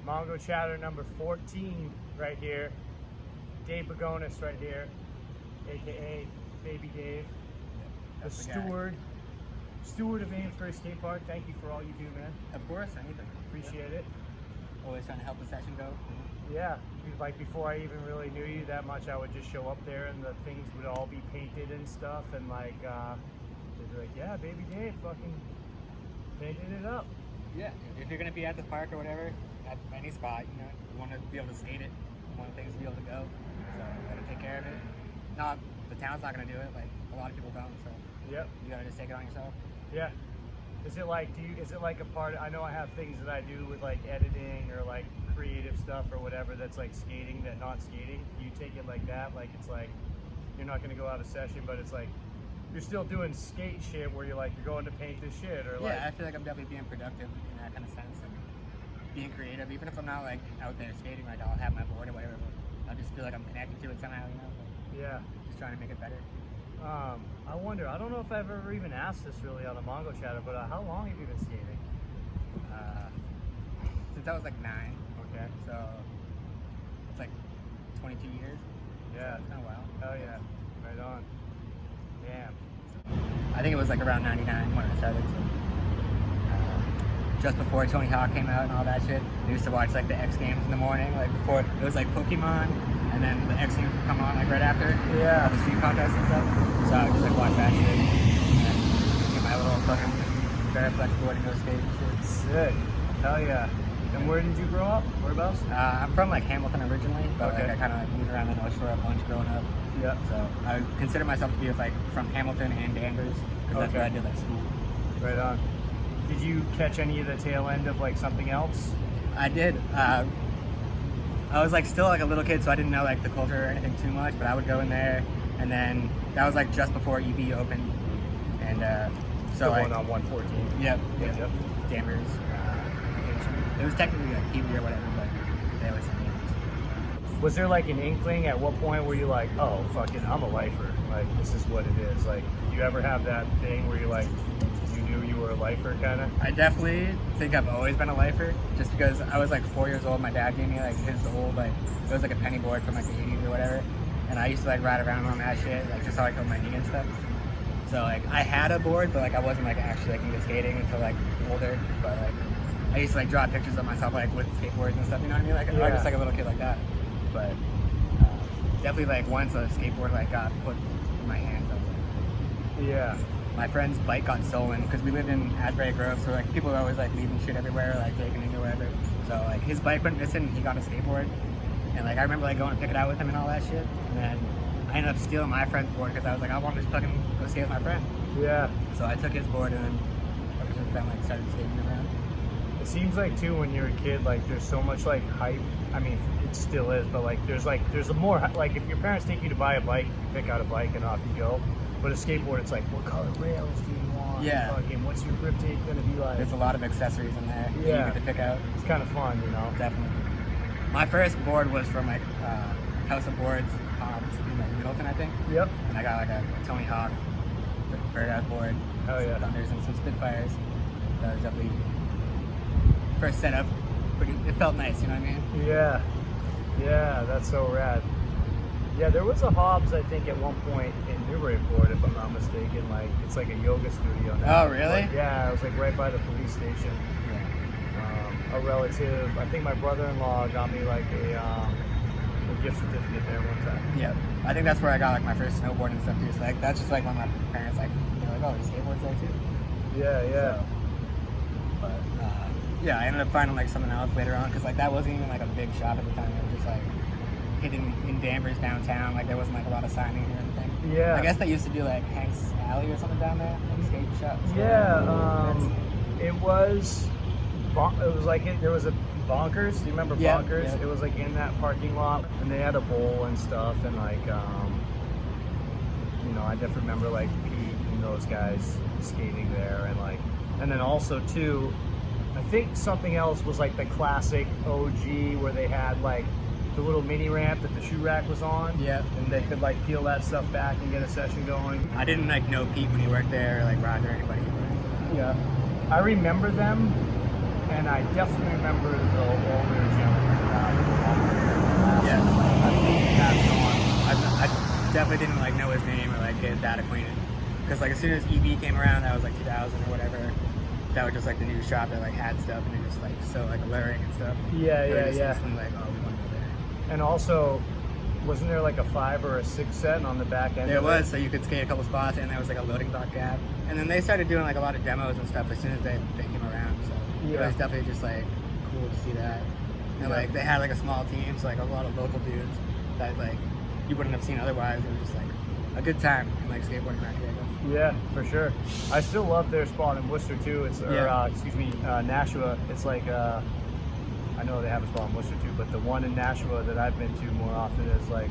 Mongochatter number 14 right here. Dave Begonis right here, aka Baby Dave, the steward of Amesbury Skate Park. Thank you for all you do, man. Of course, anything. Appreciate it. Always trying to help the session go. Yeah, like before I even really knew you that much, I would just show up there and the things would all be painted and stuff, and like they'd be like, yeah, Baby Dave fucking painted it up. Yeah, if you're gonna be at the park or whatever, at any spot, you know, you want to be able to skate it. You want things to be able to go, so you gotta take care of it. Not the town's not gonna do it. Like a lot of people don't, so Yep. you gotta just take it on yourself. Yeah. Is it like is it like a part? I know I have things that I do with like editing or like creative stuff or whatever that's like skating that not skating. Do you take it like that? Like it's like you're not gonna go out of session, but it's like you're still doing skate shit where you're like you're going to paint this shit or like. Yeah, I feel like I'm definitely being productive in that kind of sense and being creative. Even if I'm not like out there skating, like I'll have my board or whatever, but I just feel like I'm connected to it somehow, you know. Like, yeah. Just trying to make it better. I wonder, I don't know if I've ever even asked this really on a Mongochatter, but how long have you been skating? Since I was like 9. Okay. So it's like 22 years. Yeah. So it's been a while. Hell yeah. Right on. Damn. I think it was like around 99 when I started. So, just before Tony Hawk came out and all that shit, I used to watch like the X Games in the morning. Like before, it was like Pokemon, and then the X Games would come on like right after. Yeah. The street contests and stuff. So I would just like watch that shit and get my little fucking Barreflex board and go skate and shit. Sick. Hell yeah. And where did you grow up? Whereabouts? I'm from like Hamilton originally, but Okay. like I kind of moved around the North Shore a bunch growing up. Yeah. So I consider myself to be like from Hamilton and Danvers because that's Okay. where I did like school. Right on. Did you catch any of the tail end of like something else? I did. I was like still like a little kid, so I didn't know like the culture or anything too much. But I would go in there, and then that was like just before EB opened, and so The like one on 114. yep, Yep. Danvers. It was technically like Pee Wee or whatever, but they always said Danvers. Was there like an inkling at what point were you like, oh fucking, I'm a lifer. Like this is what it is. Like, did you ever have that thing where you're like, you knew you were a lifer kind of? I definitely think I've always been a lifer, just because I was like 4 years old. My dad gave me like his old like it was like a penny board from like the 80s or whatever, and I used to like ride around on that shit, like just so I could my knee and stuff. So like I had a board, but like I wasn't like actually like into skating until like older. But like I used to like draw pictures of myself like with skateboards and stuff. You know what I mean? Like I was just like a little kid like that. But definitely like once a skateboard like got put in my hands, I was like, Yeah. my friend's bike got stolen because we lived in Asbury Grove, so like people were always like leaving shit everywhere, like taking it or whatever. So like his bike went missing, and he got a skateboard, and like I remember like going to pick it out with him and all that shit. And then I ended up stealing my friend's board because I was like, I wanted to fucking go skate with my friend. Yeah. So I took his board and then ever since then like started skating around. It seems like too when you're a kid, like there's so much like hype. I mean, it still is, but like there's a more like if your parents take you to buy a bike, you pick out a bike and off you go. But a skateboard, it's like, what color rails do you want? Yeah. Fucking, what's your grip tape gonna be like? There's a lot of accessories in there that Yeah. you get to pick out. It's kind of fun, you know. Definitely. My first board was from like House of Boards in like Middleton, I think. Yep. And I got like a Tony Hawk Birdhouse board. Hell yeah. Some Thunders and some Spitfires. That was definitely first setup. It felt nice, you know what I mean? Yeah. Yeah, that's so rad. Yeah, there was a Hobbs, I think, at one point in Newburyport, if I'm not mistaken. Like, it's like a yoga studio now. Oh, really? Like, yeah, it was like right by the police station. Yeah. A relative, I think my brother-in-law got me like a gift certificate there one time. Yeah. I think that's where I got like my first snowboard and stuff too. So like that's just like when my parents like they're like, oh, there's skateboards there too. Yeah, yeah. So, but yeah, I ended up finding like something else later on because like that wasn't even like a big shop at the time. It was just like hidden in Danvers downtown. Like there wasn't like a lot of signing or anything. Yeah. I guess they used to do like Hank's Alley or something down there, like skate shops. Yeah, it was like there was a Bonkers. Do you remember Yeah, Bonkers? yeah. It was like in that parking lot, and they had a bowl and stuff, and like you know, I definitely remember like Pete and those guys skating there, and then also too, I think something else was like the classic OG where they had like the little mini ramp that the shoe rack was on. Yeah. And they could like peel that stuff back and get a session going. I didn't like know Pete when he worked there, or like Roger or anybody. Yeah. I remember them, and I definitely remember the older definitely didn't like know his name or like get that acquainted. Because like as soon as EB came around, that was like 2000 or whatever. That was just like the new shop that like had stuff and it was like so like alluring and stuff. Yeah, So we yeah, just yeah. instantly like, oh, we want to go there. And also, wasn't there like a 5 or a 6 set on the back end? There of it? was, so you could skate a couple spots and there was like a loading dock gap. And then they started doing like a lot of demos and stuff as soon as they came around. So Yeah. it was definitely just like cool to see that. And Yeah. like they had like a small team, so like a lot of local dudes that like you wouldn't have seen otherwise. It was just like a good time in like skateboarding around here. Yeah, for sure. I still love their spot in Worcester too. It's Nashua. It's like I know they have a spot in Worcester too, but the one in Nashua that I've been to more often is like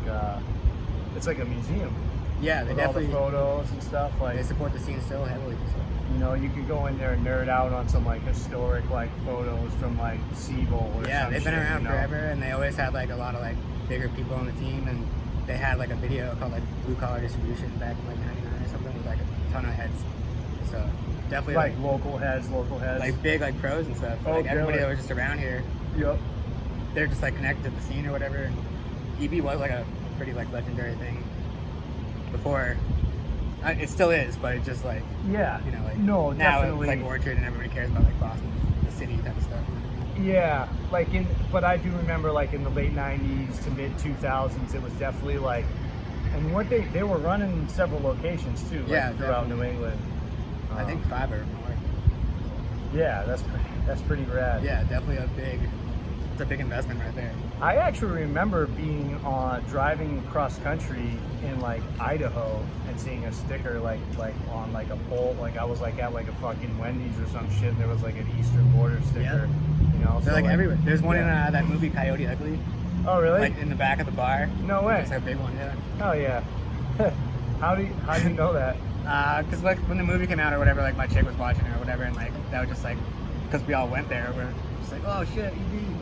it's like a museum. Yeah, they with definitely all the photos and stuff. Like they support the scene still heavily. So. you know, you could go in there and nerd out on some like historic like photos from like Seabowl or Yeah, some they've been shit, around you know? forever, and they always had like a lot of like bigger people on the team, and they had like a video called like Blue Collar Distribution back in like '99 or something with like a ton of heads. So definitely Like local heads. like big like pros and stuff. Oh, Like everybody killer. that was just around here, Yep. they're just like connected to the scene or whatever. And EB was like a pretty like legendary thing before. It still is, but it's just like Yeah. you know like No, now definitely. it's like Orchard and everybody cares about like Boston, the city type of stuff. Yeah, but I do remember like in the late '90s to mid 2000s, it was definitely like, and what they were running several locations too, like, Yeah, throughout definitely. New England. I think 5 or more. Yeah, that's pretty rad. Yeah, definitely it's a big investment right there. I actually remember being driving cross country in like Idaho and seeing a sticker like on like a pole, like I was like at like a fucking Wendy's or some shit. And there was like an Eastern Border sticker, you know. They're so, like everywhere. There's one yeah. in that movie Coyote Ugly, Oh really? like in the back of the bar. No way. It's like a big one, yeah. Oh yeah. How do you know that? Cause like when the movie came out or whatever, like my chick was watching it or whatever, and like that was just like, cause we all went there, we're just like, oh shit, EB.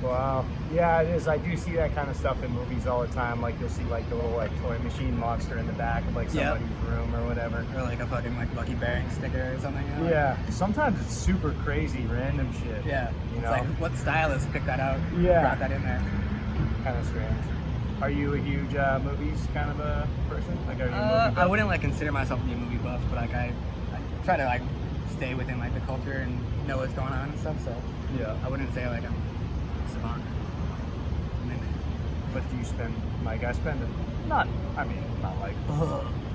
Wow. Yeah, it is. I do see that kind of stuff in movies all the time. Like you'll see like the little like toy machine monster in the back of like Yep. somebody's room or whatever. Or like a fucking like Lucky Bearing sticker or something. You know? Yeah. Sometimes it's super crazy, random shit. Yeah. You It's know? like what stylist picked that out? Yeah. Brought that in there. Kind of strange. Are you a huge movies kind of a person? Like, are you a movie I buff? wouldn't like consider myself to be a movie buff, but like I try to like stay within like the culture and know what's going on and stuff. So Yeah. I wouldn't say like I'm savant. But do you spend like I spend it? Not. I mean, not like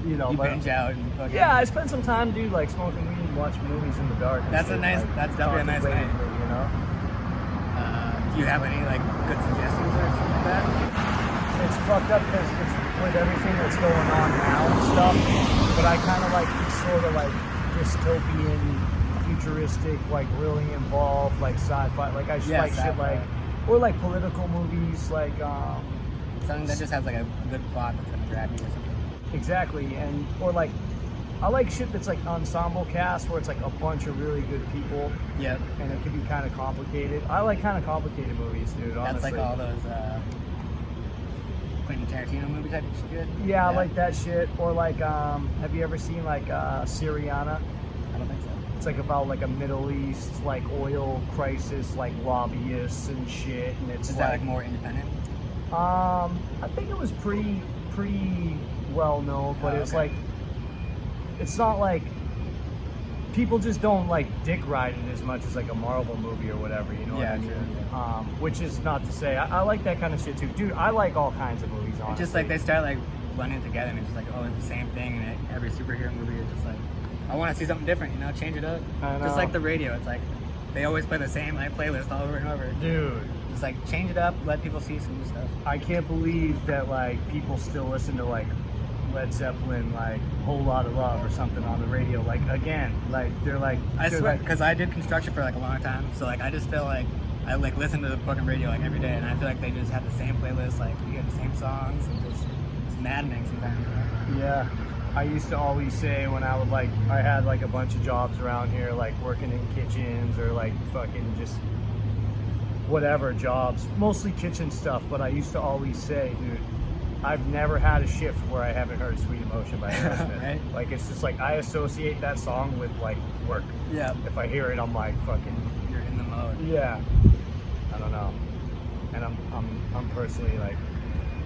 you know. You but binge out and fucking. yeah, I spend some time, dude, like smoking weed and watching movies in the dark. And That's a shit, nice- like, that's definitely a nice contemplating night. it, you know. Do you have any like good suggestions or something like that? It's fucked up because it's with everything that's going on now and stuff. But I kind of like these sort of like dystopian, futuristic, like really involved, like sci-fi. Like I Yeah, like shit sci-fi. like, or like political movies, like Something that just has like a good plot that's gonna grab you or something. exactly, and or like I like shit that's like ensemble cast where it's like a bunch of really good people. Yep. And it can be kind of complicated. I like kind of complicated movies, dude. That's Honestly. like all those Quentin Tarantino movie type of shit. Yeah, I like that shit. Or like, have you ever seen like Syriana? I don't think so. It's like about like a Middle East like oil crisis, like lobbyists and shit. And it's Is like, that like more independent? I think it was pretty well known, but Oh, it's okay. like, it's not like people just don't like dick ride it as much as like a Marvel movie or whatever, you know Yeah, what I mean? true, Which is not to say I like that kind of shit too, dude. I like all kinds of movies. Honestly. It's just like they start like blending together and it's just like, oh, it's the same thing. And every superhero movie is just like, I want to see something different, you know, change it up. I know. Just like the radio, it's like they always play the same like playlist all over and over. dude. It's like change it up, let people see some new stuff. I can't believe that like people still listen to like Led Zeppelin, like Whole Lot of Love or something on the radio. Like again, like they're like I they're swear, like, because I did construction for like a long time, so like I just feel like I like listen to the fucking radio like every day, and I feel like they just have the same playlist, like you get the same songs, and just it's maddening sometimes. You know? yeah. I used to always say when I would like I had like a bunch of jobs around here, like working in kitchens or like fucking just whatever jobs, mostly kitchen stuff. But I used to always say, dude, I've never had a shift where I haven't heard "Sweet Emotion" by Aerosmith. Right. Like it's just like I associate that song with like work. Yeah, If I hear it, I'm like fucking you're in the mode. yeah. I don't know. And I'm personally like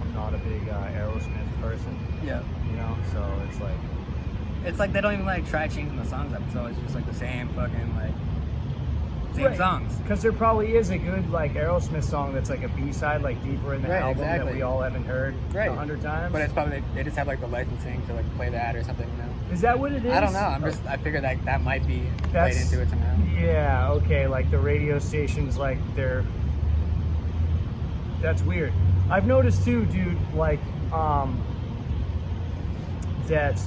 I'm not a big Aerosmith person. Yeah. You know, so It's like they don't even like try changing the songs up. It's always just like the same fucking like same songs. Because there probably is a good like Aerosmith song that's like a B-side, like deeper in the Right, album exactly. that we all haven't heard 100 times. But it's probably they just have like the licensing to like play that or something, you know. Is that what it is? I don't know. I figured that might be played That's- into it somehow. Yeah, okay, like the radio stations, like that's weird. I've noticed too, dude, like, that,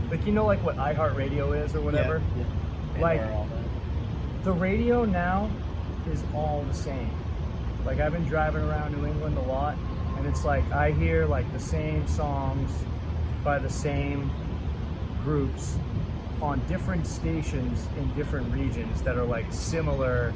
like, you know, like what iHeartRadio is or whatever? Yeah. Like, Or all that. the radio now is all the same. Like, I've been driving around New England a lot, and it's like, I hear like the same songs by the same groups on different stations in different regions that are like similar.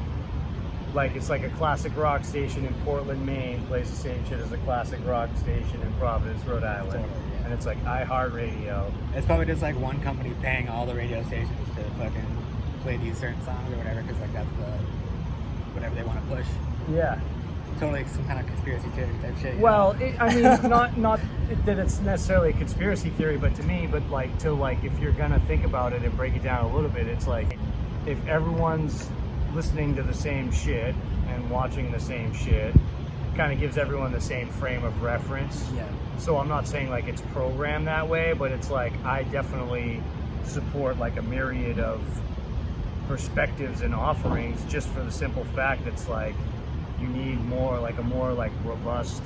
Like, it's like a classic rock station in Portland, Maine plays the same shit as a classic rock station in Providence, Rhode Island. Totally, yeah. And it's like iHeartRadio. It's probably just like one company paying all the radio stations to fucking play these certain songs or whatever, because like that's whatever they want to push. Yeah. Totally some kind of conspiracy theory type shit. Well, I mean, not that it's necessarily a conspiracy theory, but to me, but like if you're gonna think about it and break it down a little bit, it's like if everyone's listening to the same shit and watching the same shit, kind of gives everyone the same frame of reference. Yeah. So I'm not saying like it's programmed that way, but it's like I definitely support like a myriad of perspectives and offerings just for the simple fact it's like you need a more like robust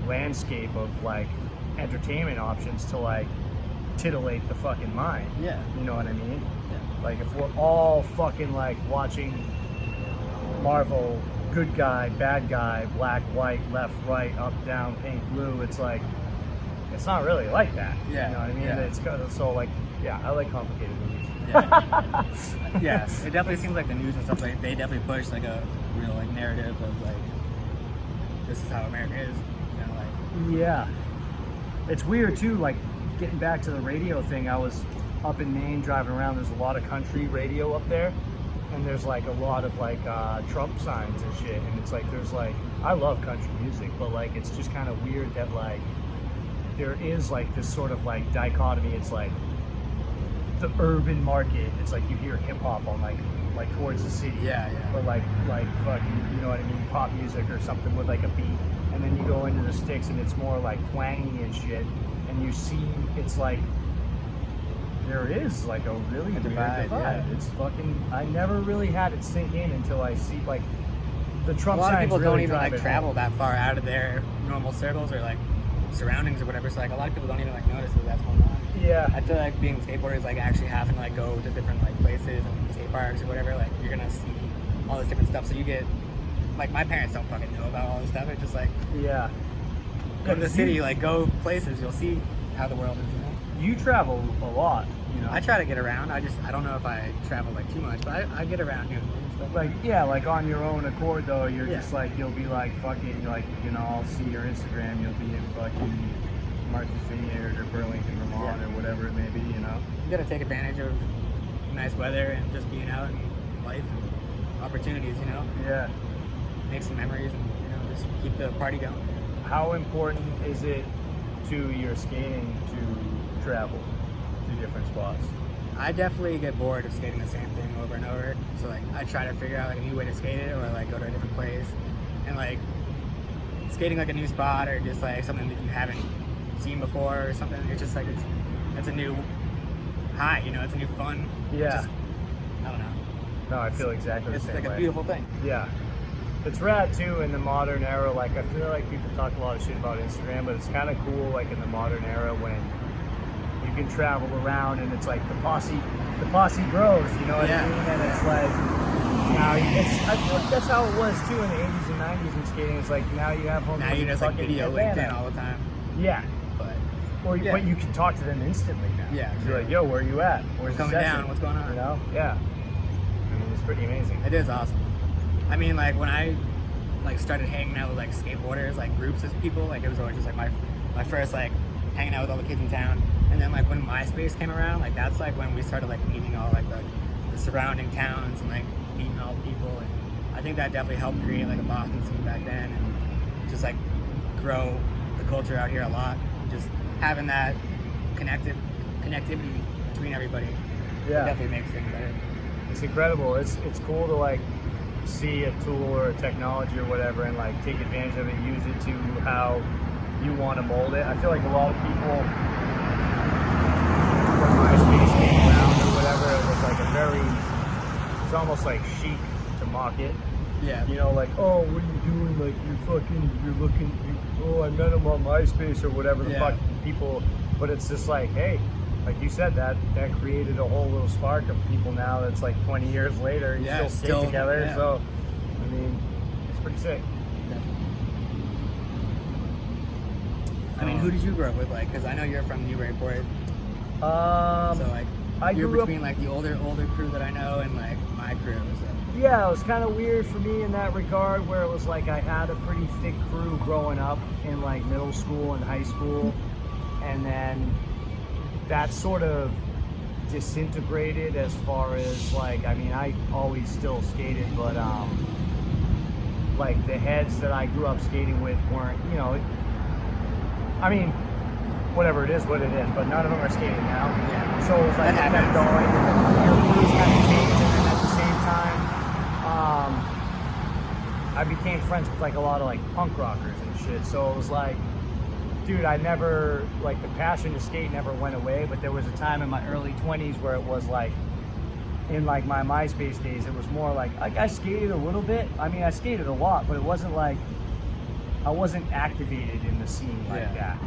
landscape of like entertainment options to like titillate the fucking mind. Yeah. You know what I mean? Yeah. Like if we're all fucking like watching Marvel, good guy, bad guy, black, white, left, right, up, down, pink, blue, it's like it's not really like that. Yeah. You know what I mean? Yeah. It's so like I like complicated movies. Yeah. Yeah. It definitely seems like the news and stuff like they definitely push like a real like narrative of like this is how America is. You know, like Yeah. It's weird too, like getting back to the radio thing, I was up in Maine driving around, there's a lot of country radio up there, and there's like a lot of like Trump signs and shit, and it's like there's like I love country music, but like it's just kind of weird that like there is like this sort of like dichotomy. It's like the urban market, it's like you hear hip hop on like towards the city, yeah. or like fucking, you know what I mean, pop music or something with like a beat, and then you go into the sticks and it's more like twangy and shit, and you see it's like there is like a really weird divide, yeah. It's fucking, I never really had it sink in until I see like the Trump a lot of signs people really don't even drive like it travel home. that far out of their normal circles or like surroundings or whatever. So like a lot of people don't even like notice that that's going on. Yeah. I feel like being skateboarders, like actually having to like go to different like places and skate parks or whatever, like you're gonna see all this different stuff. So you get like my parents don't fucking know about all this stuff. It's just like Yeah. go to the city, like go places, you'll see how the world is, you know. You travel a lot, you know. I try to get around. I don't know if I travel like too much, but I get around here and stuff. Like, yeah, like on your own accord though, you're Yeah. just like, you'll be like fucking, like, you know, I'll see your Instagram, you'll be in fucking Martha's Vineyard or Burlington, Vermont, Yeah. or whatever it may be, you know. You gotta take advantage of nice weather and just being out and life and opportunities, you know. Yeah. Make some memories and, you know, just keep the party going. How important is it to your skating to travel to different spots? I definitely get bored of skating the same thing over and over. So like I try to figure out like a new way to skate it, or like go to a different place. And like skating like a new spot or just like something that you haven't seen before or something, it's just like it's a new high, you know, it's a new fun. Yeah. Just, I don't know. No, I feel exactly the It's same like way. a beautiful thing. Yeah. It's rad too in the modern era. Like, I feel like people talk a lot of shit about Instagram, but it's kind of cool like in the modern era when you can travel around and it's like the posse grows, you know what I mean? And it's like now I feel like that's how it was too in the 80s and 90s in skating. It's like now you have homies Now you in just like fucking video Atlanta. LinkedIn all the time. Yeah. But But you can talk to them instantly now. Yeah, You're like, yo, where are you at? Where's the coming session? down, what's going on? You know? Yeah. I mean, it's pretty amazing. It is awesome. I mean, like when I like started hanging out with like skateboarders, like groups of people, like it was always just like my first like hanging out with all the kids in town. And then like when MySpace came around, like that's like when we started like meeting all like the surrounding towns and like meeting all the people. And I think that definitely helped create like a Boston scene back then and just like grow the culture out here a lot. Just having that connectivity between everybody definitely makes things better. It's incredible. It's cool to like see a tool or a technology or whatever and like take advantage of it, use it to how you want to mold it. I feel like a lot of people when MySpace came around or whatever, it was like a very, it's almost like chic to mock it. Yeah. You know, like, oh, what are you doing? Like, you're looking, oh, I met him on MySpace or whatever the fuck people, but it's just like, hey, like you said, that created a whole little spark of people now that's like 20 years later, you still skate together. Yeah. So, I mean, it's pretty sick. I mean, who did you grow up with? Like, because I know you're from Newburyport. So like, you're between like the older crew that I know and like my crew. So. Yeah, it was kind of weird for me in that regard, where it was like I had a pretty thick crew growing up in like middle school and high school, and then that sort of disintegrated as far as like, I mean, I always still skated, but like the heads that I grew up skating with weren't, you know, I mean, whatever it is, what it is, but none of them are skating now. Yeah. So it was like I kept going, and then your crews kind of changed, and then at the same time, I became friends with like a lot of like punk rockers and shit. So it was like, dude, I never, like the passion to skate never went away, but there was a time in my early 20s where it was like, in like my MySpace days, it was more like I skated a little bit. I mean, I skated a lot, but it wasn't like, I wasn't activated in the scene like that.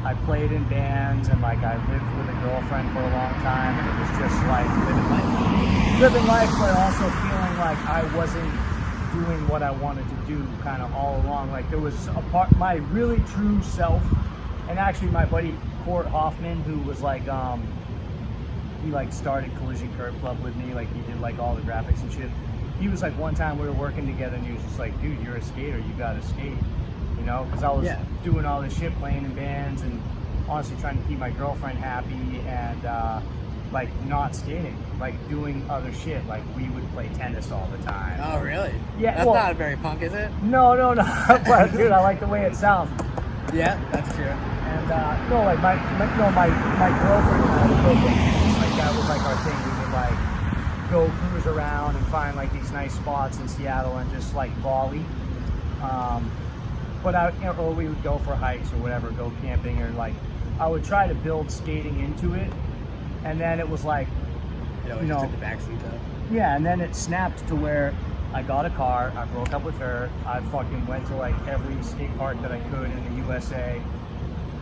I played in bands and like I lived with a girlfriend for a long time, and it was just like living life, but also feeling like I wasn't doing what I wanted to do kind of all along. Like there was a part, my really true self, and actually my buddy Court Hoffman, who was like, he like started Collision Curb Club with me, like he did like all the graphics and shit. He was like, one time we were working together and he was just like, dude, you're a skater, you gotta skate. You know, because I was doing all this shit, playing in bands, and honestly trying to keep my girlfriend happy, and like not skating, like doing other shit. Like we would play tennis all the time. Oh, really? Yeah. That's not very punk, is it? No. But dude, I like the way it sounds. Yeah, that's true. And no, like my girlfriend and I would go play tennis. Like that was like our thing. We would like go cruise around and find like these nice spots in Seattle and just like volley. But or we would go for hikes or whatever, go camping, or like I would try to build skating into it, and then it was like, you know, took the backseat though. Yeah, and then it snapped to where I got a car, I broke up with her, I fucking went to like every skate park that I could in the USA.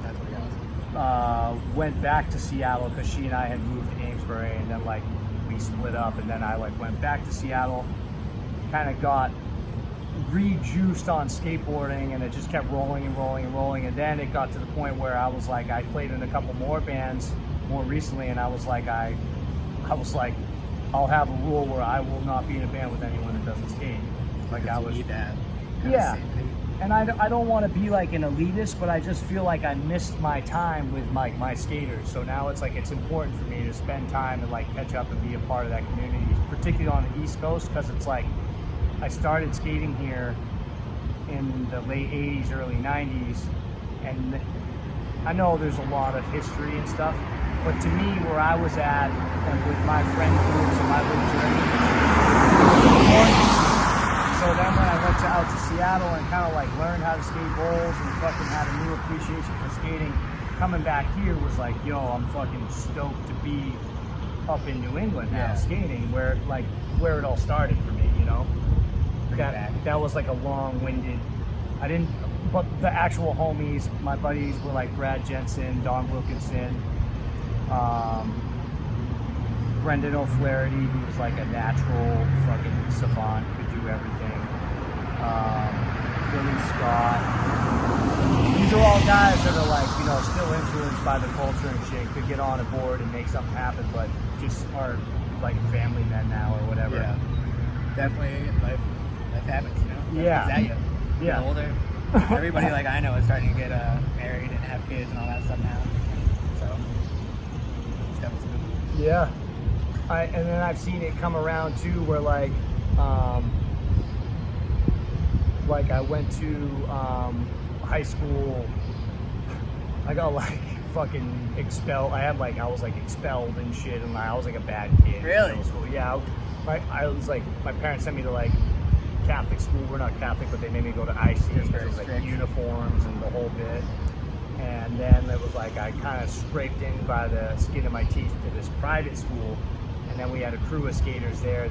That's pretty awesome. Went back to Seattle because she and I had moved to Amesbury, and then like we split up, and then I like went back to Seattle, kind of got rejuiced on skateboarding, and it just kept rolling and rolling and rolling, and then it got to the point where I was like, I played in a couple more bands more recently, and I was like, I'll have a rule where I will not be in a band with anyone that doesn't skate. Like I was, need that. Yeah. And I don't want to be like an elitist, but I just feel like I missed my time with my skaters. So now it's like it's important for me to spend time and like catch up and be a part of that community, particularly on the East Coast, because it's like I started skating here in the late 80s, early 90s, and I know there's a lot of history and stuff, but to me, where I was at, and with my friend groups and my little journey, so then when I went out to Seattle and kind of like learned how to skate bowls and fucking had a new appreciation for skating, coming back here was like, yo, I'm fucking stoked to be up in New England now skating, where it all started for me, you know? That was like a long-winded, but the actual homies, my buddies were like Brad Jensen, Don Wilkinson, Brendan O'Flaherty, who was like a natural fucking savant, could do everything, Billy Scott. These are all guys that are like, you know, still influenced by the culture and shit, could get on a board and make something happen, but just are like family men now or whatever. Yeah, definitely life happens, you know? Yeah. Get older. Everybody like I know is starting to get married and have kids and all that stuff now. So stuff is moving. Yeah. And then I've seen it come around too, where like I went to high school I got like fucking expelled. I was like expelled and shit, and I was like a bad kid. Really? In middle school. Yeah. I was like, my parents sent me to like Catholic school. We're not Catholic, but they made me go to IC. It's very It was like strict. uniforms and the whole bit. And then it was like I kind of scraped in by the skin of my teeth to this private school, and then we had a crew of skaters there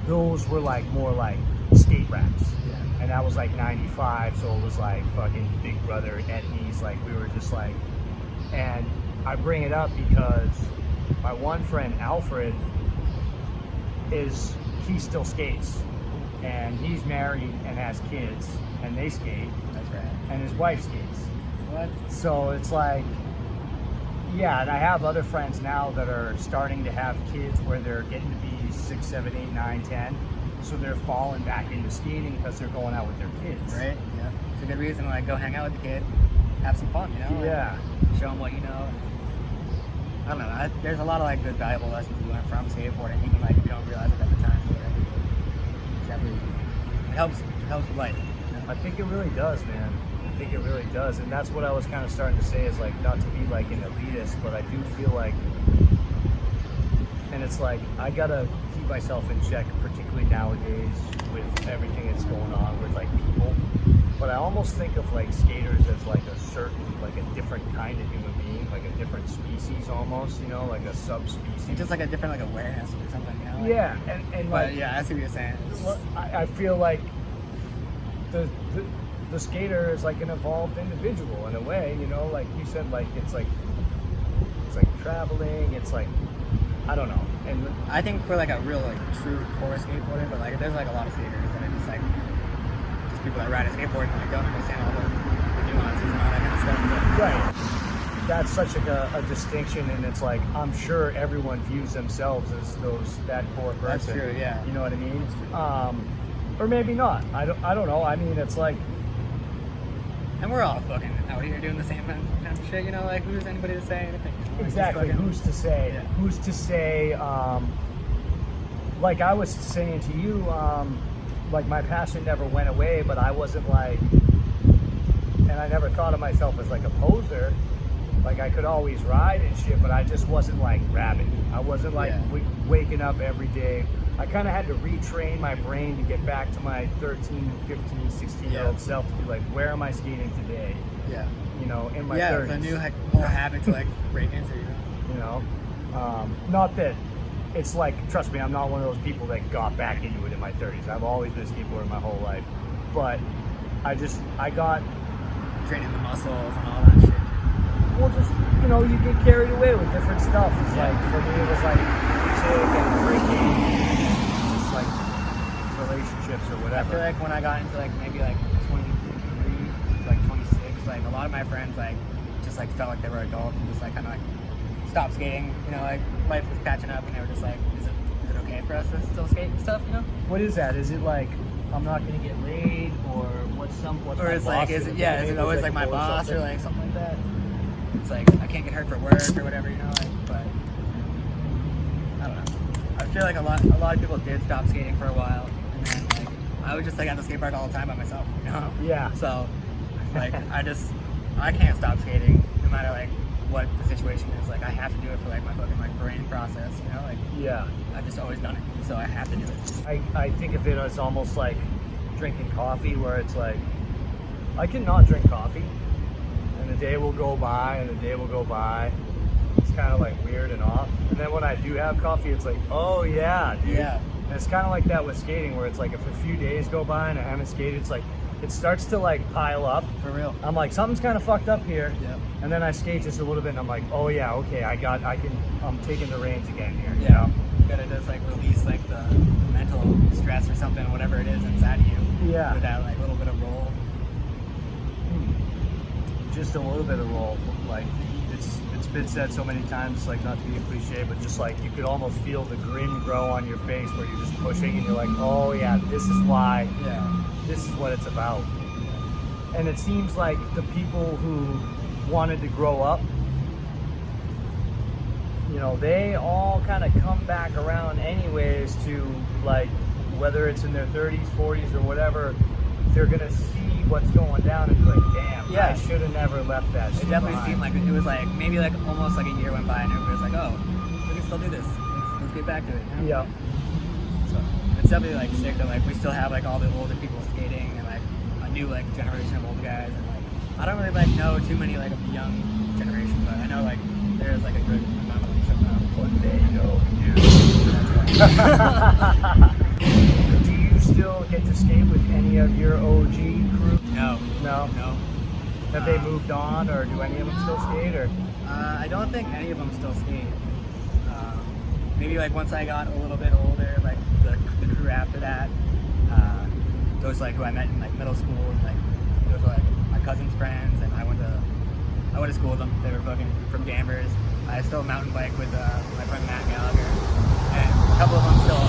those were like more like skate rats. Yeah. And that was like 95, so it was like fucking Big Brother etnies, like we were just like, and I bring it up because my one friend Alfred he still skates, and he's married and has kids, and they skate, That's right. and his wife skates. What? So it's like, yeah, and I have other friends now that are starting to have kids where they're getting to be 6, 7, 8, 9, 10. So they're falling back into skating because they're going out with their kids. Right? Yeah. It's a good reason to like go hang out with the kid, have some fun, you know? Yeah. Like, show them what you know. I don't know. There's a lot of like good valuable lessons you learn from skateboarding, even like if you don't realize it at the time. It's definitely, it helps with life. You know? I think it really does, man. I think it really does. And that's what I was kind of starting to say is like, not to be like an elitist, but I do feel like, and it's like, I gotta keep myself in check, particularly nowadays with everything that's going on with like people. But I almost think of like skaters as like a different kind of human being, like a different species almost, you know, like a subspecies. It's just like a different like awareness or something, you know? Like, Yeah, and But like, yeah, I see what you're saying. I feel like the skater is like an evolved individual in a way, you know, like you said, like it's like traveling, it's like, I don't know. And I think for like a real like true core skateboarder, but like there's like a lot of skaters that are just like just people that ride a skateboard and like don't understand all the nuances and all that kind of stuff. But right, that's such like a distinction, and it's like I'm sure everyone views themselves as that core person. That's true, yeah. You know what I mean? Or maybe not. I don't know. I mean, it's like, and we're all fucking out here doing the same kind of shit, you know, like who's anybody to say anything? You know? Like, exactly. just fucking- Who's to say? Yeah. Who's to say? Like I was saying to you, like my passion never went away, but I wasn't like, and I never thought of myself as like a poser. Like I could always ride and shit, but I just wasn't like rabid. I wasn't like waking up every day. I kind of had to retrain my brain to get back to my 13, 15, 16-year-old self to be like, where am I skating today? Yeah. You know, in my 30s. Yeah, it's a new like, whole habit to like break into, you know? You know, not that it's like, trust me, I'm not one of those people that got back into it in my 30s. I've always been a skateboarder my whole life, but I got, Training the muscles and all that shit. well, just, you know, you get carried away with different stuff. It's like, for me, it was like music and drinking, just like relationships or I whatever. feel like when I got into like maybe like 23 to like 26, like a lot of my friends like just like felt like they were adults and just like kind of like stopped skating. You know, like life was catching up and they were just like, is it okay for us to still skate and stuff? You know? What is that? Is it like, I'm not gonna get laid, or what's Or my it's boss like, is gonna it tell me? is it always like my Or boss something? or like something like that? It's like I can't get hurt for work or whatever, you know. Like, but I don't know. I feel like a lot of people did stop skating for a while, and then like I was just like at the skate park all the time by myself, you know. Yeah. So like I can't stop skating no matter like what the situation is. Like I have to do it for like my fucking like brain process, you know. Like Yeah. I've just always done it, so I have to do it. I think of it as almost like drinking coffee, where it's like, I can not drink coffee, and the day will go by, and the day will go by. It's kind of like weird and off. And then when I do have coffee, it's like, oh yeah, dude. Yeah. And it's kind of like that with skating, where it's like if a few days go by and I haven't skated, it's like, it starts to like pile up. For real. I'm like, something's kind of fucked up here. Yeah. And then I skate just a little bit, and I'm like, oh yeah, okay, I'm taking the reins again here. You Yeah. know? You gotta just like release like the mental stress or something, whatever it is inside of you. Yeah. With that like little bit of roll. Just a little bit of roll. Like it's been said so many times, like not to be a cliche, but just like you could almost feel the grin grow on your face where you're just pushing and you're like, oh yeah, this is why, Yeah. this is what it's about. And it seems like the people who wanted to grow up, you know, they all kind of come back around anyways to, like, whether it's in their 30s, 40s or whatever, they're gonna see what's going down and be like, damn, Yeah. I should have never left that. It shit definitely behind. seemed like it was like maybe like almost like a year went by and everybody was like, oh, we can still do this. Let's get back to it. You know? Yeah. So it's definitely like sick that like we still have like all the older people skating and like a new like generation of old guys and like I don't really like know too many like of the young generation, but I know like there's like a good amount of them now. What they know, Do you still get to skate with any of your OG crew? No. No. Have they moved on, or do any of them still skate? Or I don't think any of them still skate. Maybe like once I got a little bit older, like the crew after that, those like who I met in like middle school, like those were like my cousin's friends, and I went to school with them. They were fucking from Danvers. I still mountain bike with my friend Matt Gallagher, and a couple of them still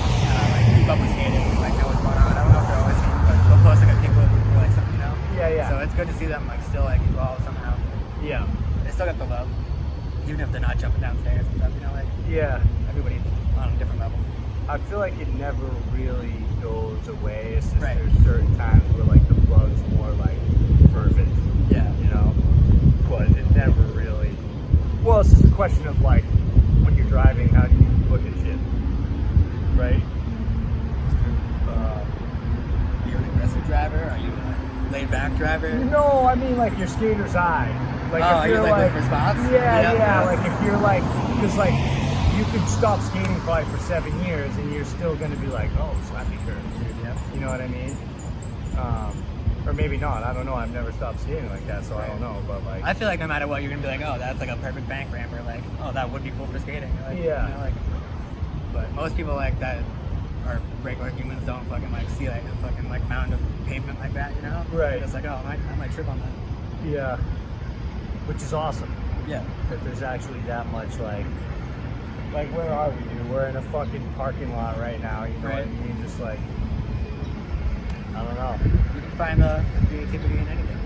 like keep up with skating, like know what's going on. I don't know if they're always skating, but they'll post like a kickflip or like something, you know. Yeah. So it's good to see them like still like evolve somehow. Yeah. They still got the love, even if they're not jumping downstairs and stuff, you know, like Yeah. everybody on a different level. I feel like it never really goes away. It's just Right. there's certain times where like the bug's more like fervent, Yeah. you know, but it never really. Well, it's just a question of like when you're driving, how do you look at shit, right? Are you an aggressive driver? Are you a laid back driver? No, I mean like your skater's eye. Like Oh, if you you're like like, look for spots? yeah, Yeah. like if you're like, because like you could stop skating probably for 7 years and you're still gonna be like, oh, slappy curve, Yep. you know what I mean? Or maybe not. I don't know. I've never stopped skating like that, so I don't know. But like, I feel like no matter what, you're gonna be like, oh, that's like a perfect bank ramp, or like, oh, that would be cool for skating. Like, Yeah. You know, like, but most people like that are regular humans don't fucking like see like a fucking like mountain of pavement like that, you know? Right. It's like, oh, I might trip on that. yeah, which is awesome Yeah. that there's actually that much like where are we, dude? We're in a fucking parking lot right now. You know what I Right. mean? Just like, I don't know. You can find the creativity in anything.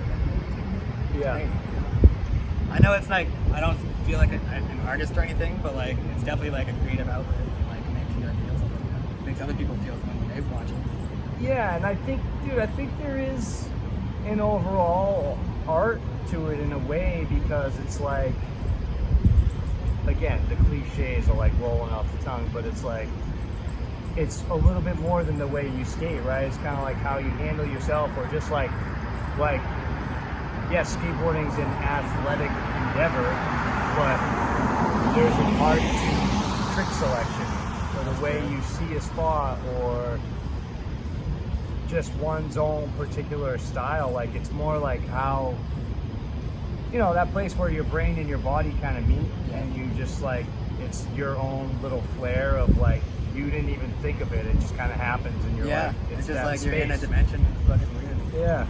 Yeah. I know it's like I don't feel like an artist or anything, but like it's definitely like a creative outlet. Like it makes you feel something. You know? It makes other people feel something when they watch it. Yeah, and I think there is an overall art to it in a way, because it's like, again, the cliches are like rolling off the tongue, but it's like, it's a little bit more than the way you skate, right? It's kind of like how you handle yourself, or just like, yes, skateboarding's an athletic endeavor, but there's an art to trick selection, or the way you see a spot, or just one's own particular style. Like, it's more like how, you know, that place where your brain and your body kind of meet, and you just like, it's your own little flair of like, you didn't even think of it, it just kind of happens, and you're like, it's just that like space. you're in a dimension. It's fucking weird. Yeah.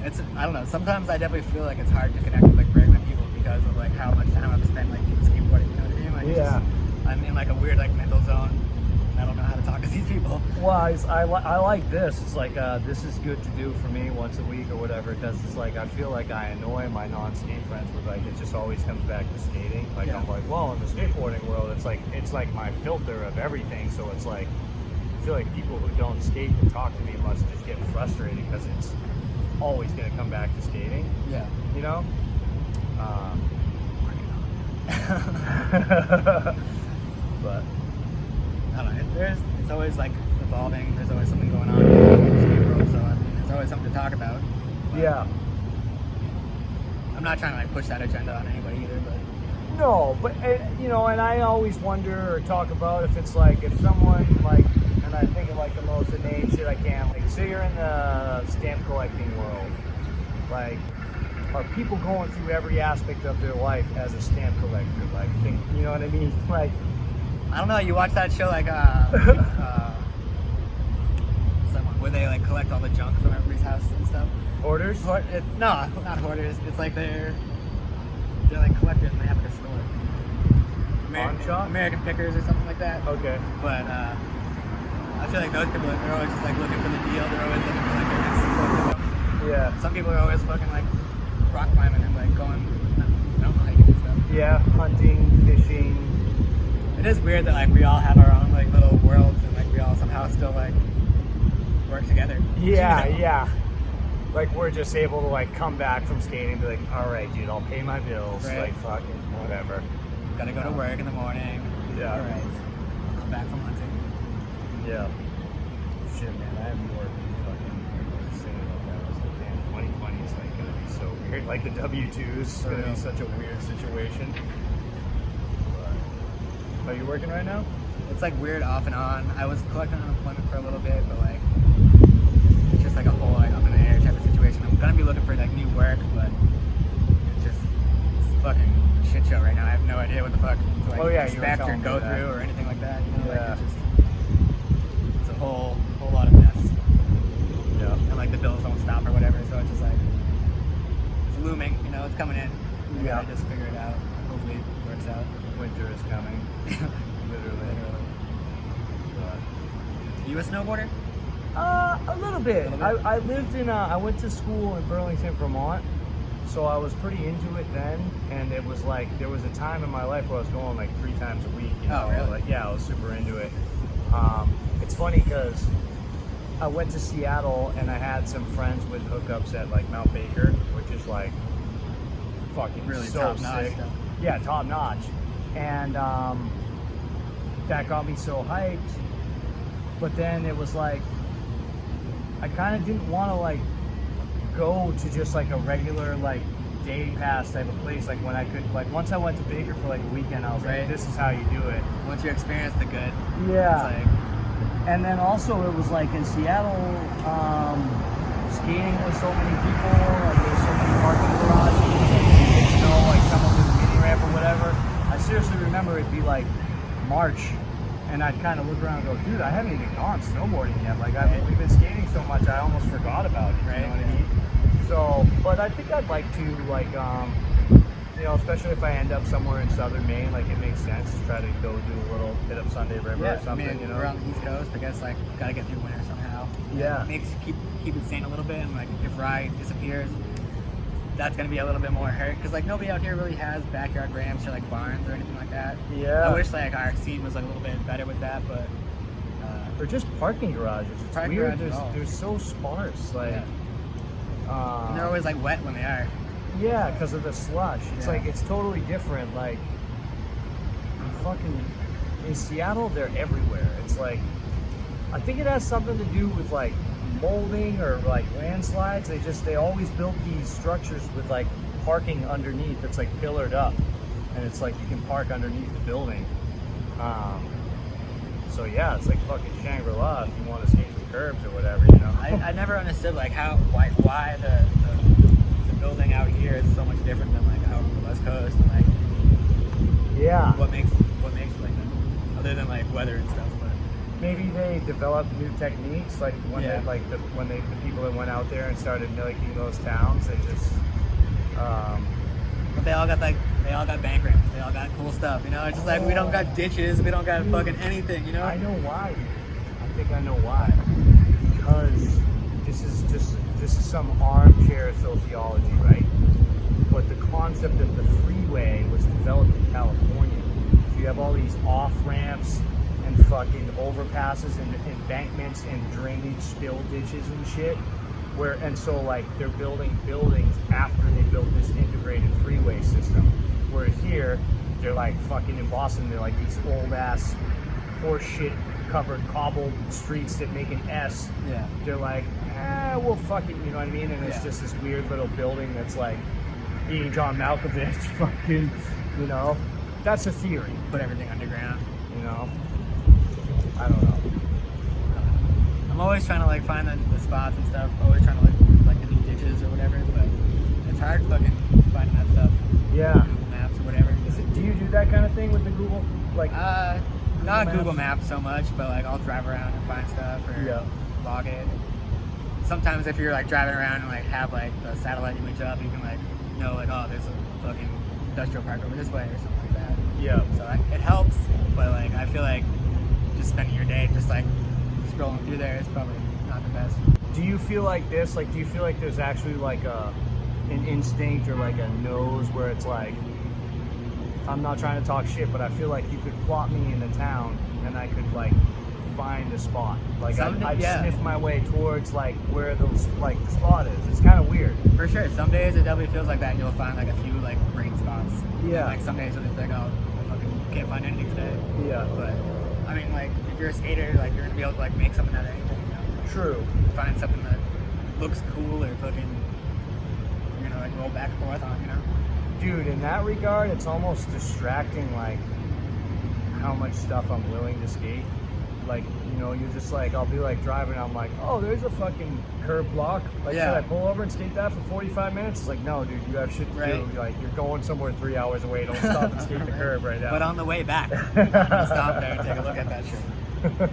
It's I don't know. Sometimes I definitely feel like it's hard to connect with like regular people because of like how much time I've spent like skateboarding. You know what I mean? Like, Yeah. I'm in like a weird like mental zone. I don't know how to talk to these people. Well, I like this. It's like, this is good to do for me once a week or whatever, because it's like, I feel like I annoy my non-skate friends with like, it just always comes back to skating. Like, Yeah. I'm like, well, in the skateboarding world, it's like my filter of everything. So it's like, I feel like people who don't skate and talk to me must just get frustrated, because it's always going to come back to skating, Yeah. you know? But I don't know. It's always like evolving. There's always something going on in the skate world, so I mean, there's always something to talk about. But yeah. I'm not trying to like push that agenda on anybody either, but No, but you know, and I always wonder or talk about if it's like, if someone like, and I think of like the most inane shit I can, like, say you're in the stamp collecting world, like, are people going through every aspect of their life as a stamp collector? Like, think, you know what I mean? Like, I don't know. You watch that show like someone where they like collect all the junk from everybody's house and stuff. hoarders? No, not hoarders. It's like they're like collectors and they have like a store. Pawn shop? American Pickers or something like that. Okay. But I feel like those people, they're always just like looking for the deal. They're always looking for like their next collectible. Yeah. Some people are always fucking like rock climbing and like going, hiking and stuff. Yeah, hunting, fishing. It is weird that like we all have our own like little worlds and like we all somehow still like work together. Yeah, You know? yeah. like we're just able to like come back from skating and be like, all right, dude, I'll pay my bills, Right. like fucking whatever. Gotta go to work in the morning. Yeah. All right. Come back from hunting. Yeah. Shit, man, I have more fucking saying about that. I was like, damn, 2020 is like gonna be so weird. Like the W-2 is For gonna real. be such a weird situation. But, are you working right now? It's like weird off and on. I was collecting unemployment for a little bit, but like it's just like a whole like up in the air type of situation. I'm gonna be looking for like new work, but it's a fucking shit show right now. I have no idea what the fuck to like Oh, yeah, you were expect or telling me go that. through or anything like that. You know, Yeah. like it's a whole lot of mess. Yeah. And like the bills don't stop or whatever, so it's just like it's looming. You know, it's coming in. I Yeah. gotta just figure it out. Hopefully it works out. Winter is coming. Literally. Are you a snowboarder? A little bit. A little bit? I lived in, I went to school in Burlington, Vermont, so I was pretty into it then, and it was like, there was a time in my life where I was going like 3 times a week, you know? Oh, really? Like, yeah, I was super into it. It's funny because I went to Seattle and I had some friends with hookups at like Mount Baker, which is like fucking Really so top-notch sick. stuff. Yeah, top notch. And that got me so hyped. But then it was like, I kind of didn't want to like go to just like a regular like day pass type of place. Like when I could, like once I went to Baker for like a weekend, I was Right. like, this is how you do it. Once you experience the good, Yeah. it's like And then also it was like in Seattle, skating with so many people, like there's so many parking garages, and you get to know like someone with a mini ramp or whatever. I seriously remember it'd be like March, and I'd kind of look around and go, dude, I haven't even gone snowboarding yet. Like we've been skating so much, I almost forgot about it. You know what I mean? So, but I think I'd like to like, you know, especially if I end up somewhere in southern Maine, like it makes sense to try to go do a little bit of Sunday River or I something. mean, You know? we're on the East Coast. I guess like gotta get through winter somehow. Yeah. It makes keep it sane a little bit, and like if Rye disappears, that's gonna be a little bit more hurt because like nobody out here really has backyard ramps or like barns or anything like that. Yeah. I wish like our scene was like a little bit better with that, but Or just parking garages. It's Parking weird. garages, all. They're so sparse. Like, and they're always like wet when they are. yeah, because of the slush. It's Yeah. like it's totally different. Like, in Seattle, they're everywhere. It's like, I think it has something to do with like molding or like landslides. They always built these structures with like parking underneath. It's like pillared up, and it's like you can park underneath the building. So yeah, it's like fucking Shangri-La if you want to skate some curbs or whatever, you know. I never understood like why the building out here is so much different than like out on the West Coast, and like Yeah. what makes it like that, other than like weather and stuff. But Maybe they developed new techniques, like when Yeah. the people that went out there and started making those towns, they just But they all got bank ramps. They all got cool stuff. You know, it's just like we don't got ditches. We don't got fucking anything. You know. I know why. I think I know why. Because this is some armchair sociology, right? But the concept of the freeway was developed in California. So you have all these off ramps and fucking overpasses and embankments and drainage spill ditches and shit. So like they're building buildings after they built this integrated freeway system. Whereas here, they're like fucking in Boston, they're like these old ass horse shit covered cobbled streets that make an S. Yeah. They're like, well fuck it, you know what I mean? And it's Yeah. just this weird little building that's like being John Malkovich, fucking, you know. That's a theory, Put everything underground. you know. I don't know. I'm always trying to like find the spots and stuff. Always trying to look like the new ditches or whatever. But it's hard fucking finding that stuff. Yeah. Google Maps or whatever. Do you do that kind of thing with the Google? Like, Not Maps? Google Maps so much, but like I'll drive around and find stuff or Yeah. log it. Sometimes if you're like driving around and like have like the satellite image up, you can like know like, oh, there's a fucking industrial park over this way or something like that. yeah. So it helps, but like I feel like just spending your day just like scrolling through there is probably not the best. Do you feel like this? Like, do you feel like there's actually like an instinct or like a nose where it's like, I'm not trying to talk shit, but I feel like you could plot me in a town and I could like find a spot. Like Some I'd yeah. sniff my way towards like where the spot is. It's kind of weird. For sure. Some days it definitely feels like that, and you'll find like a few like great spots. Yeah. Like some days you'll just think, oh, I fucking can't find anything today. Yeah. But I mean, like if you're a skater, like you're gonna be able to like make something out of anything. You know? True. Find something that looks cool or fucking, you know, like roll back and forth on. You know. Dude, in that regard, it's almost distracting, like how much stuff I'm willing to skate. Like, you know, you're just like, I'll be like driving, I'm like, oh, there's a fucking curb block. Like, Yeah. should I pull over and skate that for 45 minutes? It's like, no, dude, you have shit to Right. do. Like, you're going somewhere 3 hours away. Don't stop and skate the curb right now. But on the way back, you stop there and take a look at that shit.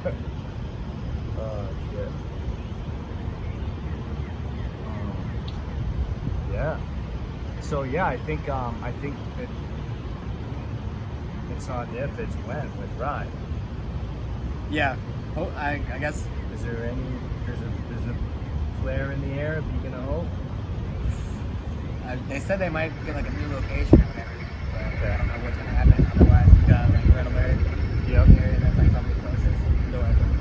Oh, shit. Yeah. So yeah, I think that it's not if, it's when with Rye. Yeah. Oh, I guess. Is there there's a flare in the air, a beacon of hope? They said they might get like a new location or whatever, but Okay. I don't know what's gonna happen. Otherwise, we got like Red Alert, Yep. the area that's like probably closest. Though I think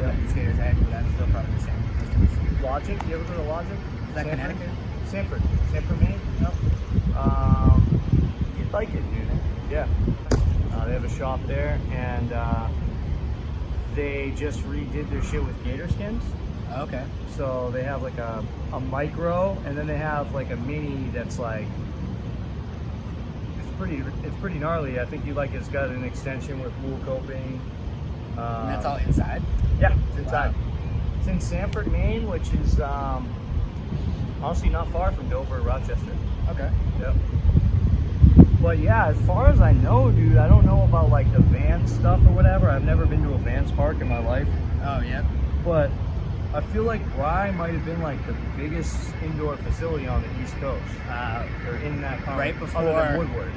Yep. Skaters Edge, but that's still probably the same distance. Logic? You ever go to Logic? Is that Connecticut? Sanford, Maine? Nope. You'd like it, dude. Yeah. They have a shop there, and they just redid their shit with gator skins. Okay. So they have like a micro, and then they have like a mini that's like it's pretty gnarly. I think it's got an extension with wool coping. And that's all inside. Yeah, it's inside. Wow. It's in Sanford, Maine, which is honestly not far from Dover or Rochester. Okay. Yep. But yeah, as far as I know, dude, I don't know about like the Vans stuff or whatever. I've never been to a Vans park in my life. Oh, yeah. But I feel like Rye might have been like the biggest indoor facility on the East Coast. Or in that Right before- other than Woodward.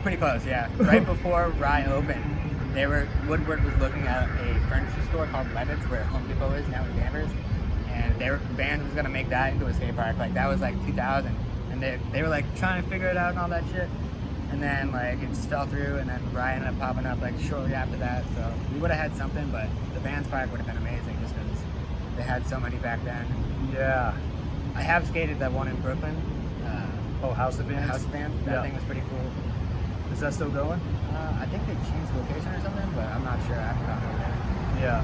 Pretty close, yeah. Right before Rye opened, Woodward was looking at a furniture store called Levitt's, where Home Depot is now in Danvers, and Vans was gonna make that into a skate park. Like that was like 2000, and they were like trying to figure it out and all that shit. And then like it just fell through, and then Rye ended up popping up like shortly after that. So we would have had something, but the Vans park would have been amazing just because they had so many back then. Yeah. I have skated that one in Brooklyn. Oh, House of Vans? House of Vans. That Yeah. thing was pretty cool. Is that still going? I think they changed location or something, but I'm not sure. I haven't gone over there. Yeah.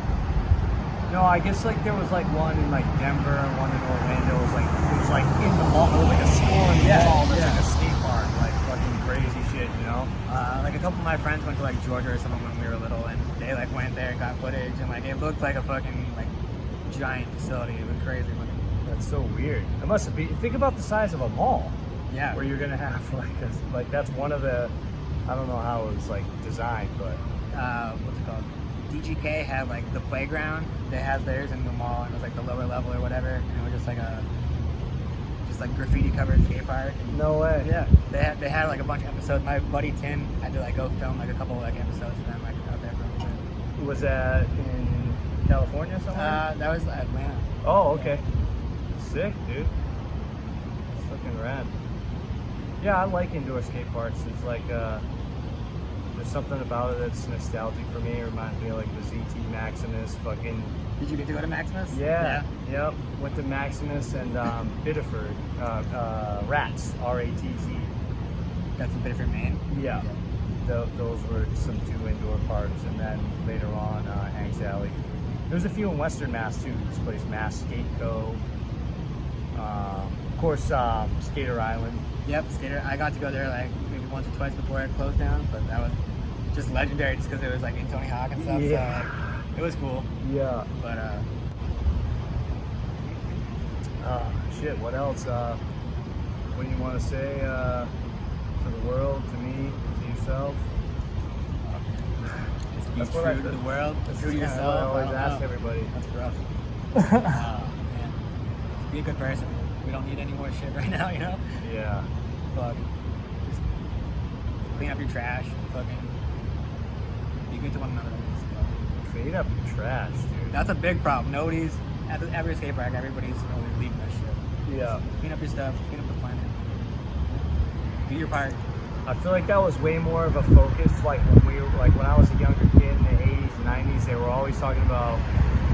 No, I guess like there was like one in like Denver and one in Orlando. It was like in the mall, like a store in the mall that's like a skate park, like fucking crazy shit, you know? Like a couple of my friends went to like Georgia or something when we were little, and they like went there and got footage, and like it looked like a fucking like giant facility. It was crazy looking. That's so weird. It must have been. Think about the size of a mall, Yeah. where you're gonna have like that's one of the. I don't know how it was like designed, but What's it called? DGK had like the playground. They had theirs in the mall, and it was like the lower level or whatever, and it was just like graffiti covered skate park. no way. Yeah, they had like a bunch of episodes. My buddy Tim had to like go film like a couple like episodes for them like out there for a little bit. Was that in California somewhere? That was Atlanta. Oh, okay. Sick, dude. That's fucking rad. Yeah, I like indoor skate parks. It's like there's something about it that's nostalgic for me. It reminds me of like the ZT Maximus. Fucking Did you get to go to Maximus? yeah. Yep. Went to Maximus and Biddeford. Rats. RATZ. That's in Biddeford, Maine. Yeah. Those were some 2 indoor parks, and then later on, Hanks Alley. There's a few in Western Mass too. This place, Mass Skate Co. Of course, Skater Island. Yep, Skater. I got to go there like maybe once or twice before it closed down, but that was just legendary just because it was like in Tony Hawk and stuff. Yeah. So like, it was cool. Yeah. But Shit. What else? What do you want to say to the world, to me, to yourself? just be That's true what I- to the world, That's true to kinda yourself. what I always don't ask know. everybody. That's rough. Oh, man. Be a good person. We don't need any more shit right now, you know? Yeah. Fuck. Just clean up your trash. Fucking be good to one another. Clean up your trash, dude. That's a big problem. Nobody's at every skate park. Everybody's really leaving that shit. Yeah. Clean up your stuff. Clean up the planet. Do your part. I feel like that was way more of a focus, like when I was a younger kid in the 80s and 90s, they were always talking about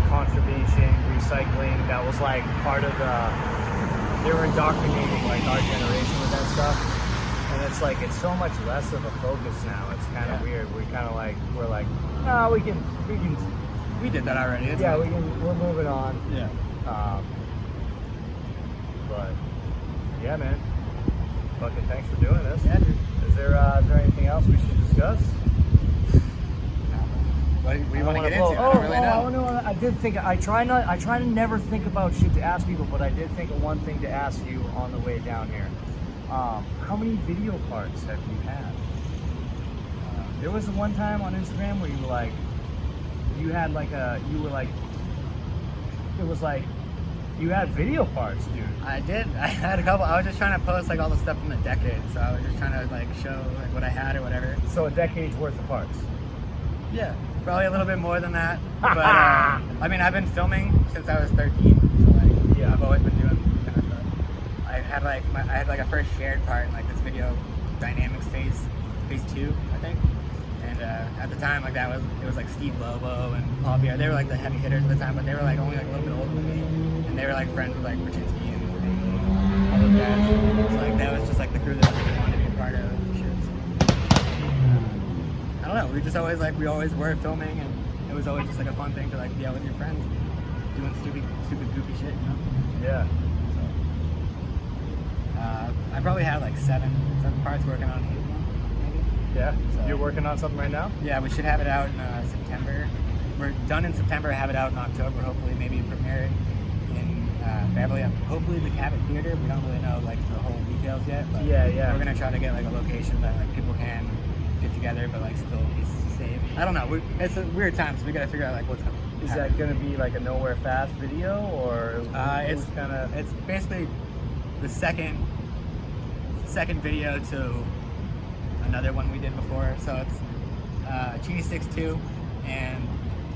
conservation, recycling. That was like part of they were indoctrinating like our generation with that stuff. And it's like, it's so much less of a focus now. It's kind of weird. We're like, no, we did that already. It's yeah, fine. we're moving on. Yeah. But yeah, man. Fucking thanks for doing this. Yeah, dude. Is there anything else we should discuss? What do you want to get into? Oh, I don't really know. I did think I try to never think about shit to ask people, but I did think of one thing to ask you on the way down here. How many video parts have you had? There was the one time on Instagram where you were like, it was like you had video parts, dude. I did. I had a couple. I was just trying to post like all the stuff from the decade, so I was just trying to like show like what I had or whatever. So a decade's worth of parts. Yeah, probably a little bit more than that. But I mean, I've been filming since I was 13, so like Yeah. I've always been doing this kind of stuff. I had like a first shared part in like this video dynamics phase 2, I think. And at the time, like it was like Steve Lobo and Paul Bear. They were like the heavy hitters at the time, but they were like only like a little bit older than me, and they were like friends with like Brzezinski and all those guys. So like that was just like the crew that I really wanted to be a part of. And shit. So, I don't know. We always were filming, and it was always just like a fun thing to like be out with your friends, doing stupid goofy shit, you know. Yeah. I probably had like seven parts working on it. Yeah. So, You're working on something right now? Yeah, we should have it out in September. We're done in September, have it out in October, hopefully, maybe premiere in Beverly. Hopefully the Cabot Theater. We don't really know like the whole details yet. But Yeah. we're gonna try to get like a location that like people can get together, but like still be safe. I don't know. It's a weird time, so we gotta figure out like what's happening. Is that gonna be like a nowhere fast video, or It's basically the second video to another one we did before. So it's Cheese Sticks 2, and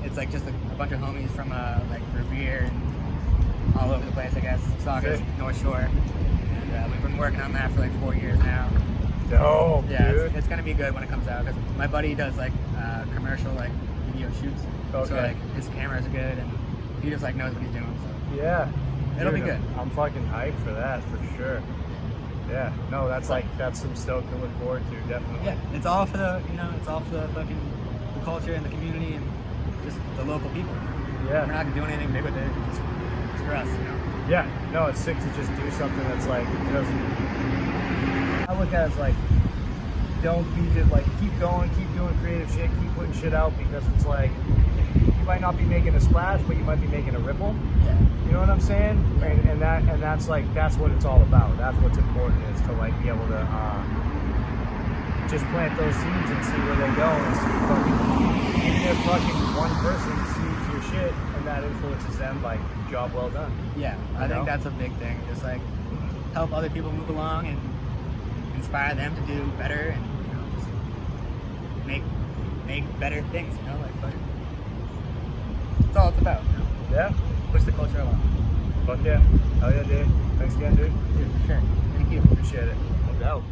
it's like just a bunch of homies from like Revere and all over the place, I guess. Saugus, North Shore, and we've been working on that for like 4 years now. Oh, Yeah, dude. it's gonna be good when it comes out, because my buddy does like commercial like video shoots. Okay. So like his cameras are good, and he just like knows what he's doing. So Yeah. it'll Dude, be good. I'm fucking hyped for that for sure. Yeah. No, that's some stoke to look forward to, definitely. Yeah, it's all for the fucking the culture and the community and just the local people. Yeah. We're not doing anything big with it. It's for us, you know. Yeah. No, it's sick to just do something that's like it doesn't. I look at it as like, don't be just like keep going, keep doing creative shit, keep putting shit out, because it's like you might not be making a splash, but you might be making a ripple. Yeah. You know what I'm saying? And that's like that's what it's all about. That's what's important, is to like be able to just plant those seeds and see where they go, and see even if fucking one person sees your shit and that influences them, like job well done. Yeah, I think that's a big thing. Just like help other people move along and inspire them to do better, and you know, just make better things. You know, like that's all it's about. You know? Yeah. Push the culture along. Fuck yeah. Hell yeah, Dave. Thanks again, dude. Yeah, for sure. Thank you. Appreciate it. No doubt.